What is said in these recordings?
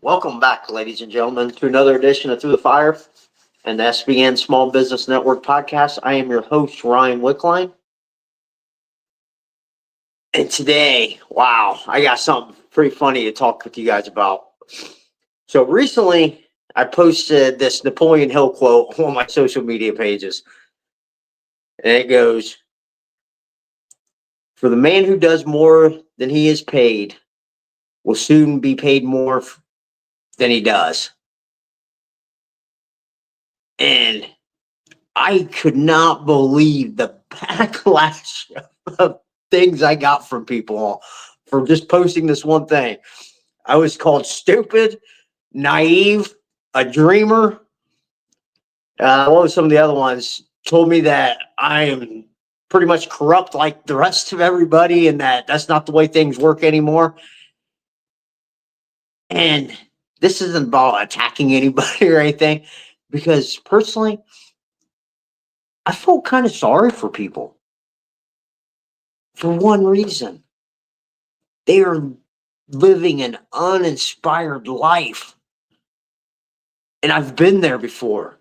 Welcome back, ladies and gentlemen, to another edition of Through the Fire and the SBN Small Business Network podcast. I am your host, Ryan Wickline. And today, wow, I got something pretty funny to talk with you guys about. So recently, I posted this Napoleon Hill quote on my social media pages. And it goes, "For the man who does more than he is paid will soon be paid more than he does." And I could not believe the backlash of things I got from people for just posting this one thing. I was called stupid, naive, a dreamer. What was some of the other ones? Told me that I am pretty much corrupt like the rest of everybody and that that's not the way things work anymore. And this isn't about attacking anybody or anything, because personally, I felt kind of sorry for people for one reason. They are living an uninspired life. And I've been there before.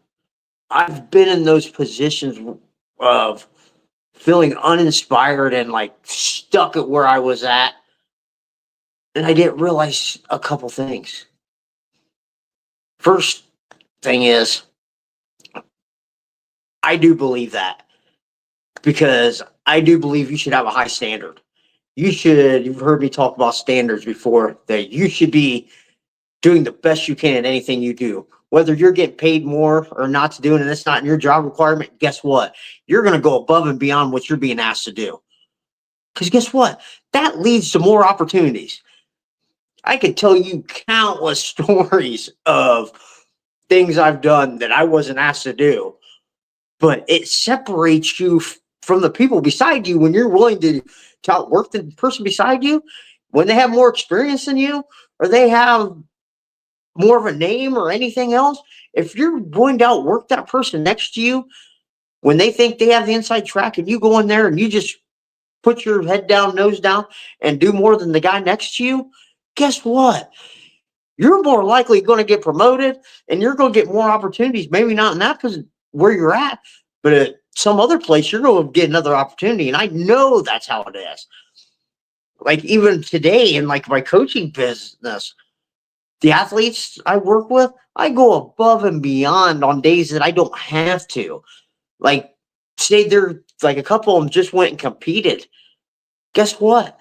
I've been in those positions of feeling uninspired and like stuck at where I was at. And I didn't realize a couple things. First thing is, I do believe that, because I do believe you should have a high standard. You've heard me talk about standards before, that you should be doing the best you can at anything you do. Whether you're getting paid more or not to do it and it's not in your job requirement, guess what? You're going to go above and beyond what you're being asked to do. Because guess what? That leads to more opportunities. I could tell you countless stories of things I've done that I wasn't asked to do, but it separates you from the people beside you when you're willing to outwork the person beside you, when they have more experience than you, or they have more of a name or anything else. If you're going to outwork that person next to you when they think they have the inside track, and you go in there and you just put your head down, nose down, and do more than the guy next to you, guess what? You're more likely going to get promoted and you're going to get more opportunities. Maybe not in that because where you're at, but at some other place, you're going to get another opportunity. And I know that's how it is. Like even today in like my coaching business, the athletes I work with, I go above and beyond on days that I don't have to. Like, say they're like a couple of them just went and competed. Guess what?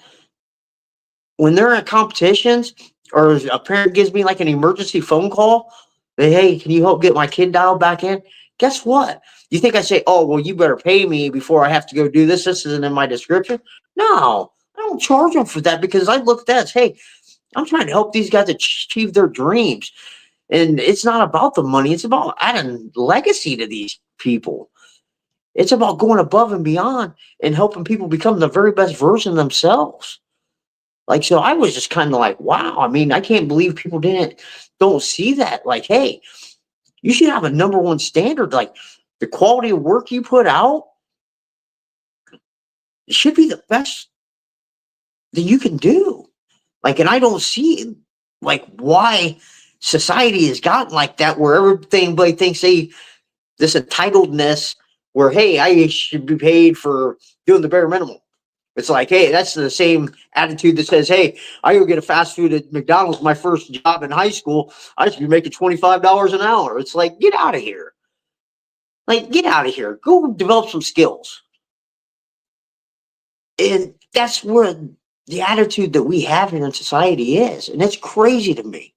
When they're at competitions or a parent gives me like an emergency phone call, they, hey, can you help get my kid dialed back in? Guess what? You think I say, oh, well, you better pay me before I have to go do this? This isn't in my description. No, I don't charge them for that, because I look at that as, hey, I'm trying to help these guys achieve their dreams. And it's not about the money. It's about adding legacy to these people. It's about going above and beyond and helping people become the very best version of themselves. Like, so I was just kind of like, wow. I mean, I can't believe people don't see that. Like, hey, you should have a number one standard. Like, the quality of work you put out should be the best that you can do. Like, and I don't see like why society has gotten like that, where everybody thinks this entitledness, where, hey, I should be paid for doing the bare minimum. It's like, hey, that's the same attitude that says, hey, I go get a fast food at McDonald's, my first job in high school, I should be making $25 an hour. It's like, get out of here. Like, get out of here. Go develop some skills. And that's where the attitude that we have here in society is. And it's crazy to me.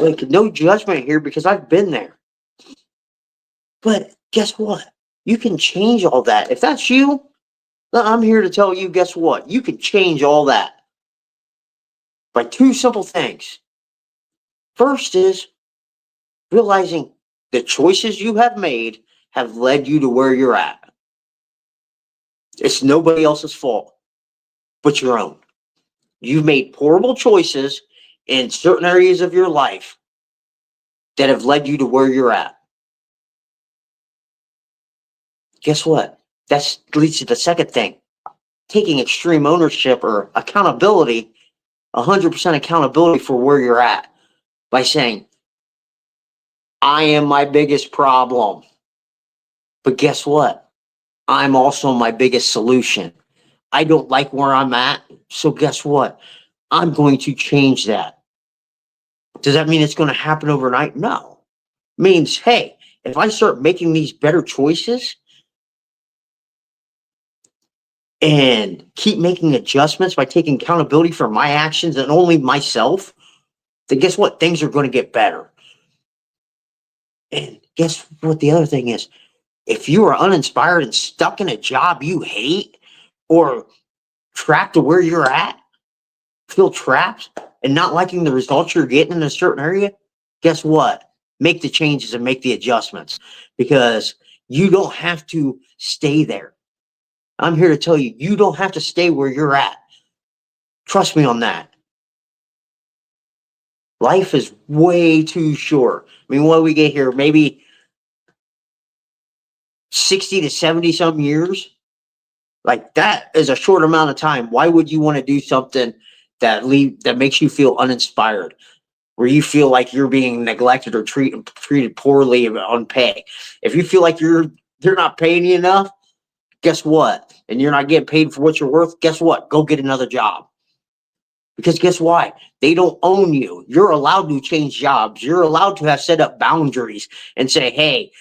Like, no judgment here, because I've been there. But guess what? You can change all that. If that's you, I'm here to tell you, guess what? You can change all that by two simple things. First is realizing the choices you have made have led you to where you're at. It's nobody else's fault but your own. You've made horrible choices in certain areas of your life that have led you to where you're at. Guess what? That leads to the second thing. Taking extreme ownership or accountability 100% accountability for where you're at by saying, I am my biggest problem. But guess what? I'm also my biggest solution. I don't like where I'm at. So guess what? I'm going to change that. Does that mean it's going to happen overnight? No. It means, hey, if I start making these better choices and keep making adjustments by taking accountability for my actions and only myself, then guess what? Things are going to get better. And guess what the other thing is? If you are uninspired and stuck in a job you hate or trapped to where you're at, feel trapped and not liking the results you're getting in a certain area, guess what? Make the changes and make the adjustments because you don't have to stay there. I'm here to tell you, you don't have to stay where you're at. Trust me on that. Life is way too short. I mean, what do we get here? Maybe 60 to 70 some years? Like that is a short amount of time. Why would you want to do something that makes you feel uninspired, where you feel like you're being neglected or treated poorly on pay? If you feel like they're not paying you enough, guess what? And you're not getting paid for what you're worth, guess what? Go get another job. Because guess what? They don't own you. You're allowed to change jobs. You're allowed to have set up boundaries and say, hey,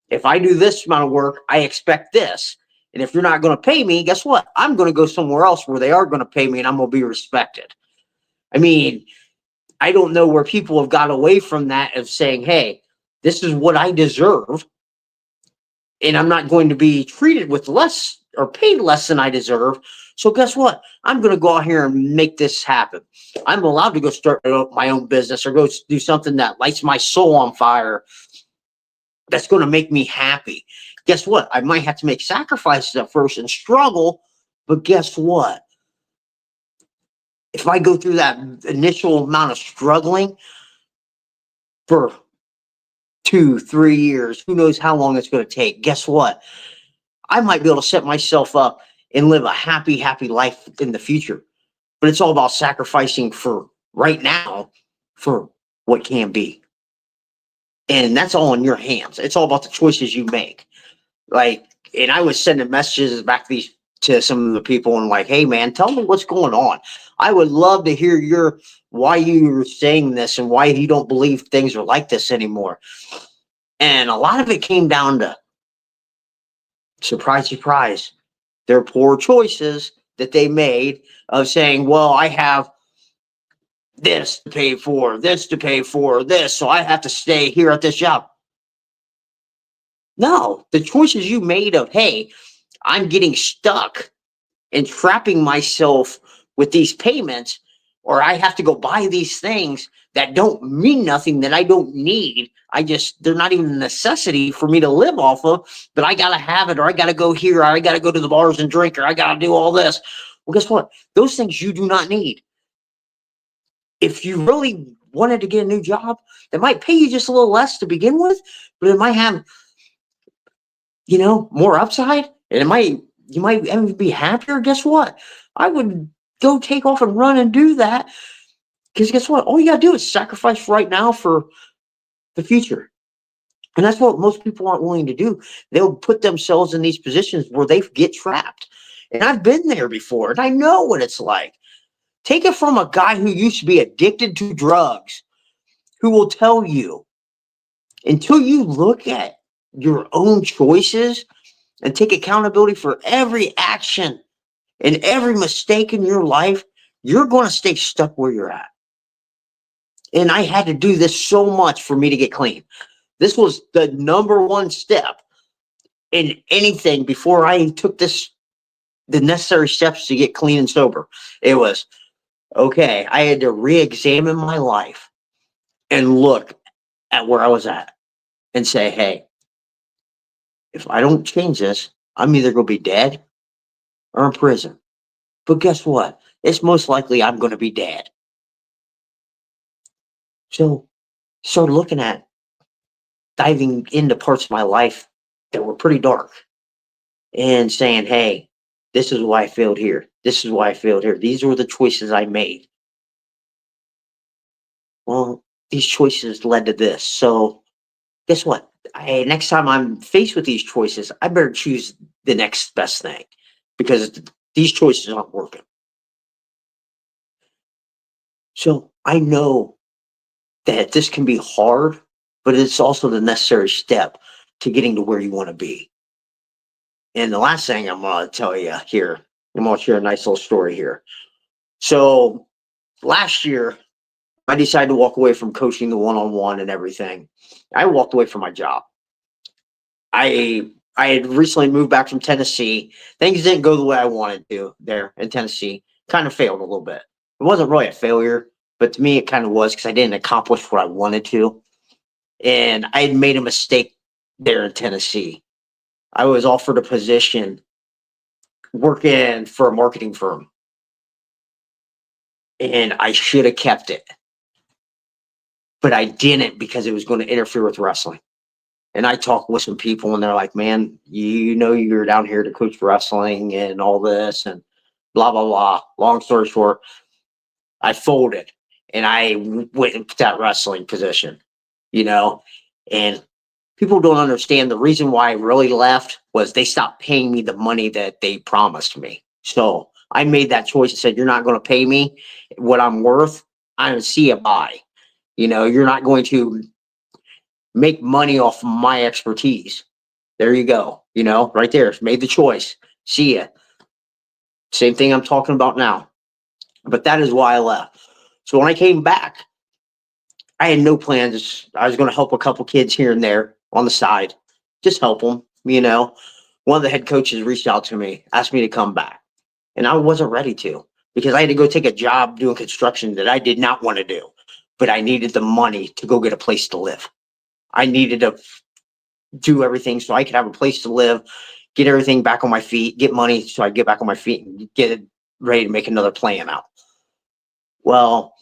if I do this amount of work, I expect this. And if you're not going to pay me, guess what? I'm going to go somewhere else where they are going to pay me and I'm going to be respected. I mean, I don't know where people have got away from that of saying, hey, this is what I deserve. And I'm not going to be treated with less or paid less than I deserve. So guess what? I'm going to go out here and make this happen. I'm allowed to go start my own business or go do something that lights my soul on fire. That's going to make me happy. Guess what? I might have to make sacrifices at first and struggle, but guess what? If I go through that initial amount of struggling for 2, 3 years, who knows how long it's going to take? Guess what? I might be able to set myself up and live a happy life in the future. But it's all about sacrificing for right now for what can be. And that's all in your hands. It's all about the choices you make. Like, and I was sending messages back to some of the people and like, hey man, tell me what's going on. I would love to hear why you were saying this and why you don't believe things are like this anymore. And a lot of it came down to, surprise, their poor choices that they made of saying, well, I have this to pay for, this, so I have to stay here at this job. No, the choices you made of, hey, I'm getting stuck and trapping myself with these payments, or I have to go buy these things that don't mean nothing, that I don't need. They're not even a necessity for me to live off of, but I got to have it, or I got to go here, or I got to go to the bars and drink, or I got to do all this. Well, guess what? Those things you do not need. If you really wanted to get a new job, that might pay you just a little less to begin with, but it might have, more upside, and you might even be happier. Guess what? I would go take off and run and do that, because guess what? All you gotta do is sacrifice right now for the future. And that's what most people aren't willing to do. They'll put themselves in these positions where they get trapped. And I've been there before, and I know what it's like. Take it from a guy who used to be addicted to drugs, who will tell you, until you look at your own choices and take accountability for every action and every mistake in your life, you're going to stay stuck where you're at. And I had to do this so much for me to get clean. This was the number one step in anything before I took the necessary steps to get clean and sober. It was, okay, I had to re-examine my life and look at where I was at and say, hey, if I don't change this, I'm either going to be dead or in prison. But guess what? It's most likely I'm going to be dead. So start looking at diving into parts of my life that were pretty dark and saying, hey, this is why I failed here. This is why I failed here. These were the choices I made. well, these choices led to this. So guess what? Next time I'm faced with these choices, I better choose the next best thing because these choices aren't working. So I know that this can be hard, but it's also the necessary step to getting to where you want to be. And the last thing I'm going to tell you here, I'm going to share a nice little story here. So last year, I decided to walk away from coaching the one-on-one and everything. I walked away from my job. I had recently moved back from Tennessee. Things didn't go the way I wanted to there in Tennessee. Kind of failed a little bit. It wasn't really a failure, but to me it kind of was because I didn't accomplish what I wanted to. And I had made a mistake there in Tennessee. I was offered a position working for a marketing firm, and I should have kept it, but I didn't because it was going to interfere with wrestling. And I talked with some people, and they're like, "Man, you know, you're down here to coach wrestling and all this, and blah blah blah." Long story short, I folded, and I went into that wrestling position, you know, and people don't understand the reason why I really left was they stopped paying me the money that they promised me. So I made that choice and said, "You're not going to pay me what I'm worth. I don't see a buy. You know, you're not going to make money off my expertise." There you go. You know, right there. Made the choice. See ya. Same thing I'm talking about now. But that is why I left. So when I came back, I had no plans. I was going to help a couple kids here and there on the side, just help them. You know, one of the head coaches reached out to me, asked me to come back, and I wasn't ready to because I had to go take a job doing construction that I did not want to do, but I needed the money to go get a place to live. I needed to do everything so I could have a place to live, get everything back on my feet, get money so I get back on my feet and get ready to make another plan out. Well,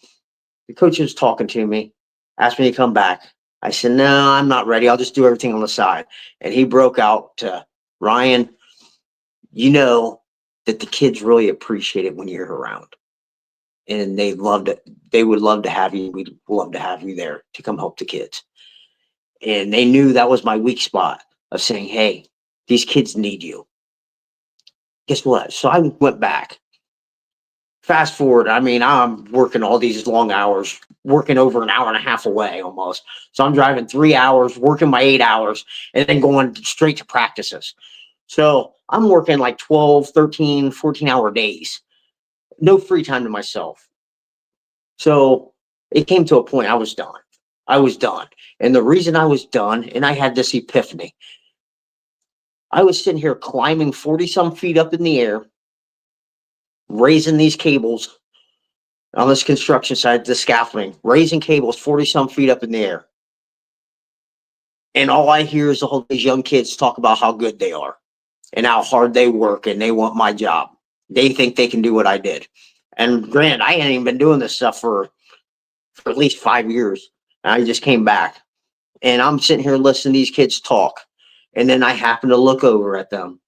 the coach was talking to me, asked me to come back. I said, "No, I'm not ready. I'll just do everything on the side." And he broke out to, "Ryan, you know that the kids really appreciate it when you're around. And they loved it. They would love to have you. We'd love to have you there to come help the kids." And they knew that was my weak spot of saying, "Hey, these kids need you." Guess what? So I went back. Fast forward, I mean, I'm working all these long hours, working over an hour and a half away almost. So I'm driving 3 hours, working my 8 hours, and then going straight to practices. So I'm working like 12, 13, 14-hour days, no free time to myself. So it came to a point I was done. I was done. And the reason I was done, and I had this epiphany, I was sitting here climbing 40 some feet up in the air, raising these cables on this construction site, the scaffolding, raising cables 40 some feet up in the air. And all I hear is all these young kids talk about how good they are and how hard they work and they want my job. They think they can do what I did. And granted, I hadn't even been doing this stuff for at least 5 years. And I just came back and I'm sitting here listening to these kids talk. And then I happen to look over at them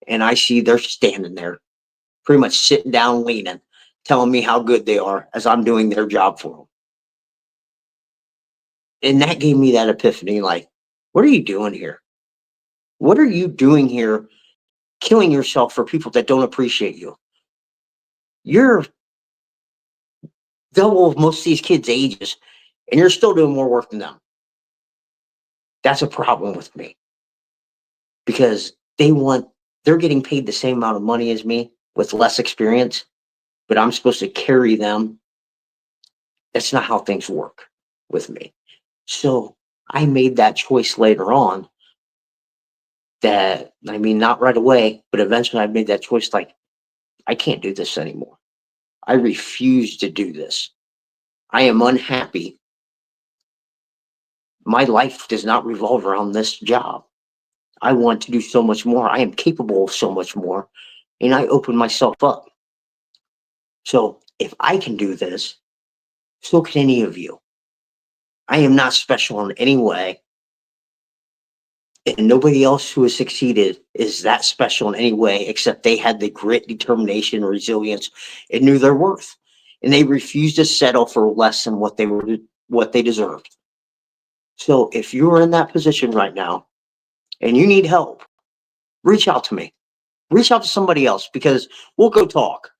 and I see they're standing there, pretty much sitting down, leaning, telling me how good they are as I'm doing their job for them. And that gave me that epiphany like, what are you doing here? What are you doing here killing yourself for people that don't appreciate you? You're double of most of these kids' ages and you're still doing more work than them. That's a problem with me because they're getting paid the same amount of money as me with less experience, but I'm supposed to carry them. That's not how things work with me. So I made that choice later on that, I mean, not right away, but eventually I made that choice like, I can't do this anymore. I refuse to do this. I am unhappy. My life does not revolve around this job. I want to do so much more. I am capable of so much more. And I open myself up. So if I can do this, so can any of you. I am not special in any way. And nobody else who has succeeded is that special in any way, except they had the grit, determination, resilience, and knew their worth. And they refused to settle for less than what they were what they deserved. So if you're in that position right now and you need help, reach out to me. Reach out to somebody else because we'll go talk.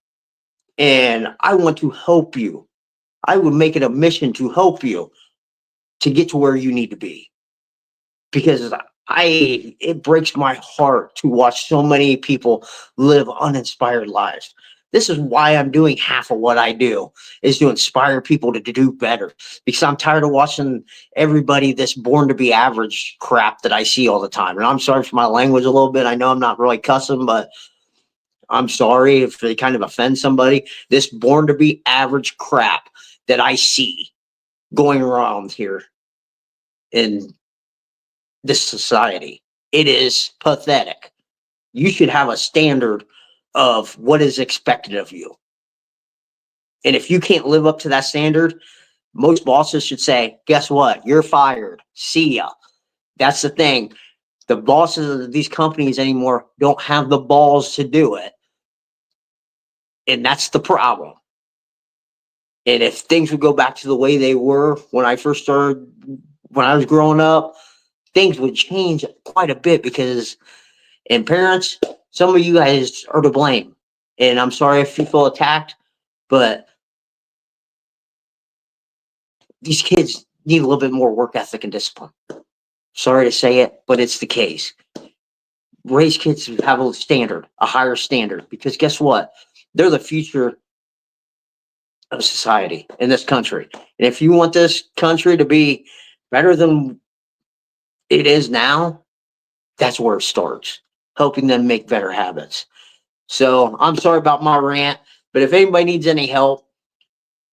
And I want to help you. I would make it a mission to help you to get to where you need to be. Because it breaks my heart to watch so many people live uninspired lives. This is why I'm doing half of what I do, is to inspire people to do better. Because I'm tired of watching everybody this born to be average crap that I see all the time. And I'm sorry for my language a little bit. I know I'm not really cussing, but I'm sorry if they kind of offend somebody. This born to be average crap that I see going around here in this society. It is pathetic. You should have a standard of what is expected of you. And if you can't live up to that standard, most bosses should say, guess what? You're fired. See ya. That's the thing. The bosses of these companies anymore don't have the balls to do it. And that's the problem. And if things would go back to the way they were when I first started, when I was growing up, things would change quite a bit because, and parents, some of you guys are to blame. And I'm sorry if you feel attacked, but these kids need a little bit more work ethic and discipline. Sorry to say it, but it's the case. Raise kids to have a standard, a higher standard, because guess what? They're the future of society in this country. And if you want this country to be better than it is now, that's where it starts, helping them make better habits. So I'm sorry about my rant, but if anybody needs any help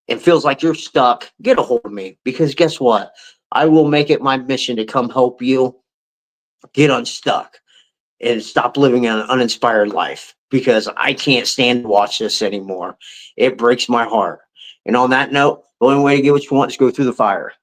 and feels like you're stuck, get a hold of me, because guess what? I will make it my mission to come help you get unstuck and stop living an uninspired life, because I can't stand to watch this anymore. It breaks my heart. And on that note, the only way to get what you want is go through the fire.